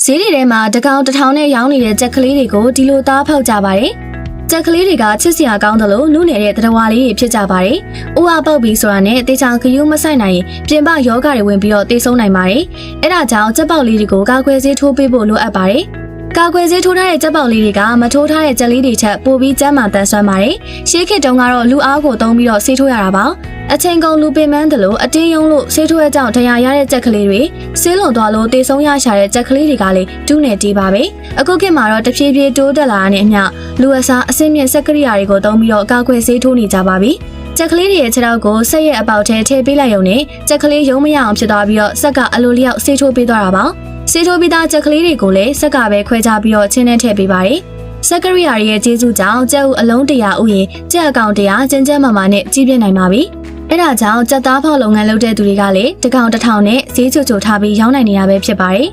ဈေးတွေထဲမှာတကောင်တစ်ထောင်နဲ့ရောင်းနေတဲ့ကြက်ကလေးတွေကိုဒီလိုသားဖောက်ကြပါတယ်။ကြက်ကလေးတွေကချစ်စရာကောင်းတယ်လို့နုနယ်တဲ့တရဝါလေးတွေဖြစ်ကြပါတယ်။အိုးအားပေါက်ပြီးဆိုတာနဲ့တေချာခရူးမဆိုင်နိုင်ရင်ပြင်ပယောဂတွေဝင်ပြီးတော့တေဆုံးနိုင်ပါတယ်။အဲဒါကြောင့်ကြက်ပေါက်လေးတွေကိုကာကွယ်ဆေးထိုးပေးဖို့လိုအပ်ပါတယ်။ကာကွယ်ဆေးထိုးထားတဲ့ကြက်ပေါက်လေးတွေကမထိုးထားတဲ့ကြက်လေးတွေထက်ပိုပြီးကျန်းမာတန်ဆွမ်းပါတယ်။ရှေးခေတ်တုန်းကတော့လူအားကိုသုံးပြီးတော့ဆေးထိုးရတာပါ။အချိန်ကုန်လူပင်ပန်းတယ်လို့အတင်းယုံလို့ဆေးထိုးရကြောင်းဒဏ်ရာရတဲ့ကြက်ကလေးတွေဆေးလွန်သွားလို့တေဆုံးရရှာတဲ့ကြက်ကလေးတွေကလည်းတူးနေတီးပါပဲအခုခေတ်မှာတော့တဖြည်းဖြည်းတိုးတက်လာတဲ့အမျှလူအစားအဆင့်မြင့်စက်ကရိယာတွေကိုသုံးပြီးတော့ကာကွယ်ဆေးထိုးနေကြပါပြီကြက်ကလေးတွေရဲ့ခြေထောက်ကိုဆက်ရဲ့အပေါက်ထဲထည့်ပေးလိုက်ရုံနဲ့ကြက်ကလေးရုံမရအောင်ဖြစ်သွားပြီးတော့ဆက်ကအလိုလျောက်ဆေးထိုးပေးသွားတာပါဆေးထိုးပြီးသားကြက်ကလေးတွေကိုလည်းဆက်ကပဲခွဲခြားပြီးတော့ချင်းနဲ့ထည့်ပေးပါတယ်စက်ကရိယာရဲ့ကျေးဇူးကြောင့်ကြက်ဥအလုံး100ဥယျာဉ်ကြက်အကောင်100ကျန်းကျန်းမာမာနဲ့ကြီးပြင်းနိုင်ပါပြီအဲဒါကြောင့်ကြက်သားဖောက်လုပ်ငန်းလုပ်တဲ့သူတွေကလည်းတကောင်တစ်ထောင်နဲ့ဈေးချိုချိုထားပြီးရောင်းနိုင်နေရပဲဖြစ်ပါတယ်